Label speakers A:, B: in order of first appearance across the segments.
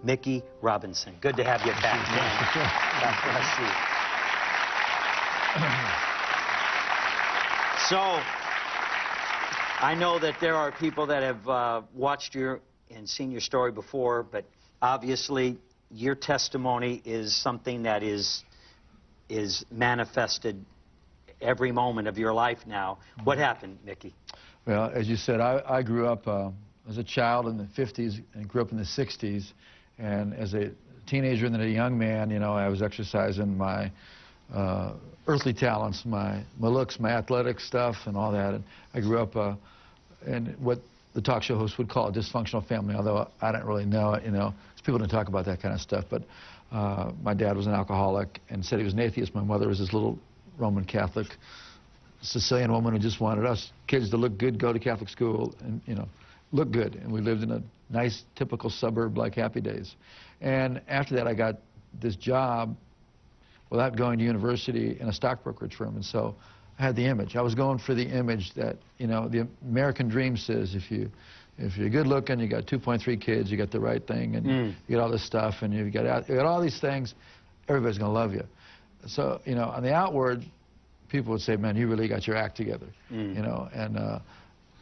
A: Mickey Robinson. Good to have you back, man. God bless you. So, I know that there are people that have watched you and seen your story before, but obviously your testimony is something that is manifested every moment of your life now. What happened, Mickey?
B: Well, as you said, I grew up as a child in the 50s and grew up in the 60s. And as a teenager and then a young man, you know, I was exercising my earthly talents, my looks, my athletic stuff and all that. And I grew up in what the talk show host would call a dysfunctional family, although I didn't really know it, you know, because people didn't talk about that kind of stuff. But my dad was an alcoholic and said he was an atheist. My mother was this little Roman Catholic Sicilian woman who just wanted us kids to look good, go to Catholic school, and, you know, look good. And we lived in a nice, typical suburb like Happy Days. And after that, I got this job without going to university in a stock brokerage firm. And so I had the image. I was going for the image that, you know, the American dream says if you're good looking, you got 2.3 kids, you got the right thing, and you get all this stuff, and you got all these things, everybody's going to love you. So, you know, on the outward, people would say, man, you really got your act together, you know, and,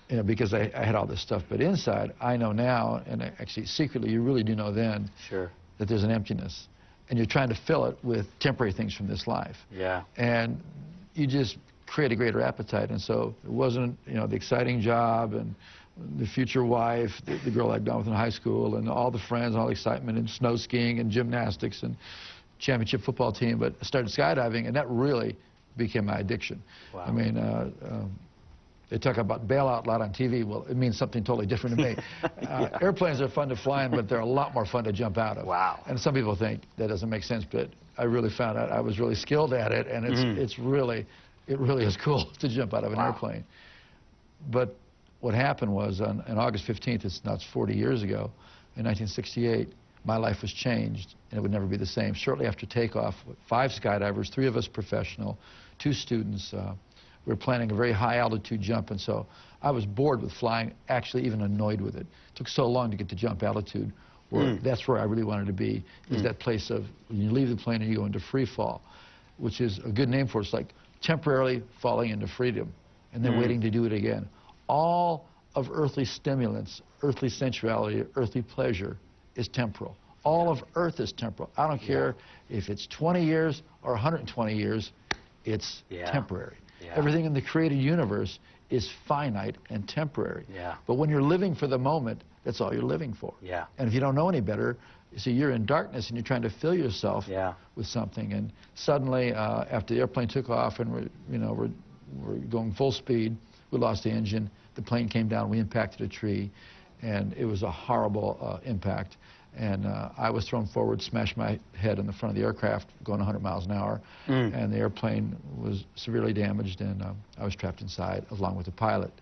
B: you know, because I had all this stuff. But inside, I know now, and actually secretly, you really do know then, that there's an emptiness. And you're trying to fill it with temporary things from this life. Yeah. And you just create a greater appetite. And so it wasn't, you know, the exciting job and the future wife, the girl I'd gone with in high school, and all the friends, all the excitement, and snow skiing and gymnastics and championship football team. But I started skydiving, and that really became my addiction. Wow. I mean, they talk about bailout a lot on TV. Well, it means something totally different to me. Airplanes are fun to fly in, but they're a lot more fun to jump out of. Wow. And some people think that doesn't make sense, but I really found out I was really skilled at it, and it really is cool to jump out of an airplane. But what happened was on August 15th, it's 40 years ago, in 1968, my life was changed, and it would never be the same. Shortly after takeoff, 5 skydivers, 3 of us professional, 2 students, we were planning a very high altitude jump, and so I was bored with flying, actually even annoyed with it. It took so long to get to jump altitude, where that's where I really wanted to be, is that place of when you leave the plane and you go into free fall, which is a good name for it. It's like temporarily falling into freedom and then waiting to do it again. All of earthly stimulants, earthly sensuality, earthly pleasure is temporal. All of Earth is temporal. I don't care if it's 20 years or 120 years, it's temporary. Everything in the created universe is finite and temporary. But when you're living for the moment, that's all you're living for. And if you don't know any better, you see, you're in darkness and you're trying to fill yourself with something. And suddenly, after the airplane took off and we're going full speed, we lost the engine. The plane came down. We impacted a tree, and it was a horrible impact. And I was thrown forward, smashed my head in the front of the aircraft, going 100 miles an hour, and the airplane was severely damaged, and I was trapped inside along with the pilot.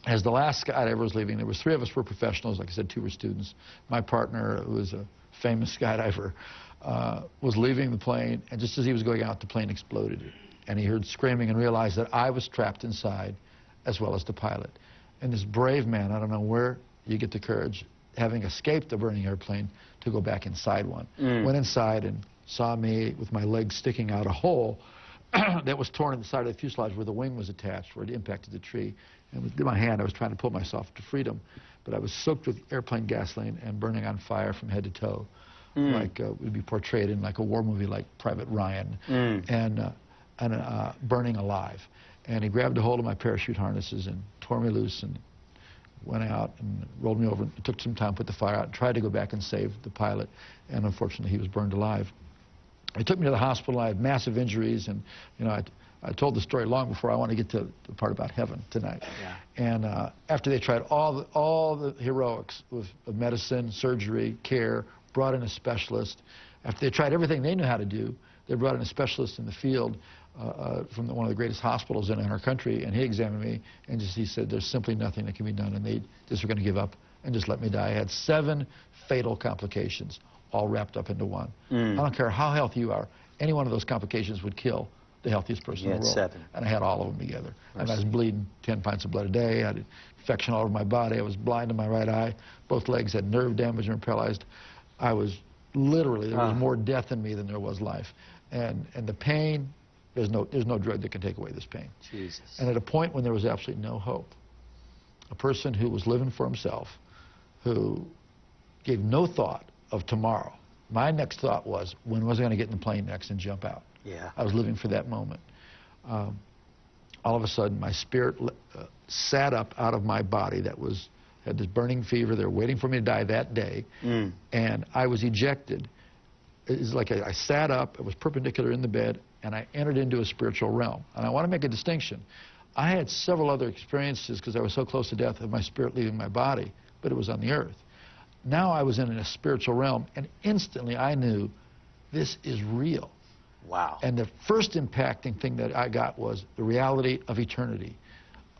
B: As the last skydiver was leaving, there was 3 of us were professionals. Like I said, 2 were students. My partner, who was a famous skydiver, was leaving the plane, and just as he was going out, the plane exploded. And he heard screaming and realized that I was trapped inside, as well as the pilot. And this brave man, I don't know where you get the courage, having escaped the burning airplane, to go back inside one. Went inside and saw me with my legs sticking out a hole that was torn in the side of the fuselage where the wing was attached, where it impacted the tree. And with my hand, I was trying to pull myself to freedom. But I was soaked with airplane gasoline and burning on fire from head to toe, like would be portrayed in like a war movie like Private Ryan, and burning alive. And he grabbed a hold of my parachute harnesses and tore me loose and went out and rolled me over. It took some time to put the fire out and tried to go back and save the pilot, and unfortunately he was burned alive. They took me to the hospital. I had massive injuries, and you know, I told the story long before I want to get to the part about heaven tonight. And after they tried all the heroics of medicine, surgery, care, brought in a specialist. After they tried everything they knew how to do, they brought in a specialist in the field from one of the greatest hospitals in our country, and he examined me, and he said, there's simply nothing that can be done, and they just were going to give up and just let me die. I had 7 fatal complications, all wrapped up into one. I don't care how healthy you are, any one of those complications would kill the healthiest person
A: You
B: in the
A: had
B: world.
A: 7.
B: And I had all of them together. And I was
A: Mercy.
B: bleeding 10 pints of blood a day. I had infection all over my body. I was blind in my right eye. Both legs had nerve damage and were paralyzed. I was literally, there was more death in me than there was life. And the pain, there's no drug that can take away this pain.
A: Jesus.
B: And at a point when there was absolutely no hope, a person who was living for himself, who gave no thought of tomorrow. My next thought was, when was I going to get in the plane next and jump out?
A: Yeah.
B: I was living for that moment. All of a sudden, my spirit sat up out of my body that had this burning fever. They were waiting for me to die that day. And I was ejected. It's like I sat up, it was perpendicular in the bed, and I entered into a spiritual realm. And I want to make a distinction. I had several other experiences, because I was so close to death, of my spirit leaving my body, but it was on the earth. Now I was in a spiritual realm, and instantly I knew this is real.
A: Wow.
B: And the first impacting thing that I got was the reality of eternity,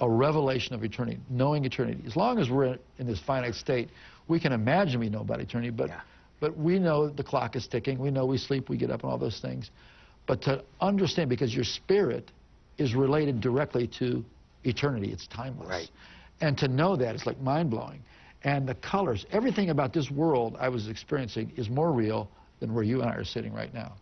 B: a revelation of eternity, knowing eternity. As long as we're in this finite state, we can imagine we know about eternity, but we know the clock is ticking. We know we sleep, we get up, and all those things. But to understand, because your spirit is related directly to eternity, it's timeless.
A: Right.
B: And to know that is like mind-blowing. And the colors, everything about this world I was experiencing is more real than where you and I are sitting right now.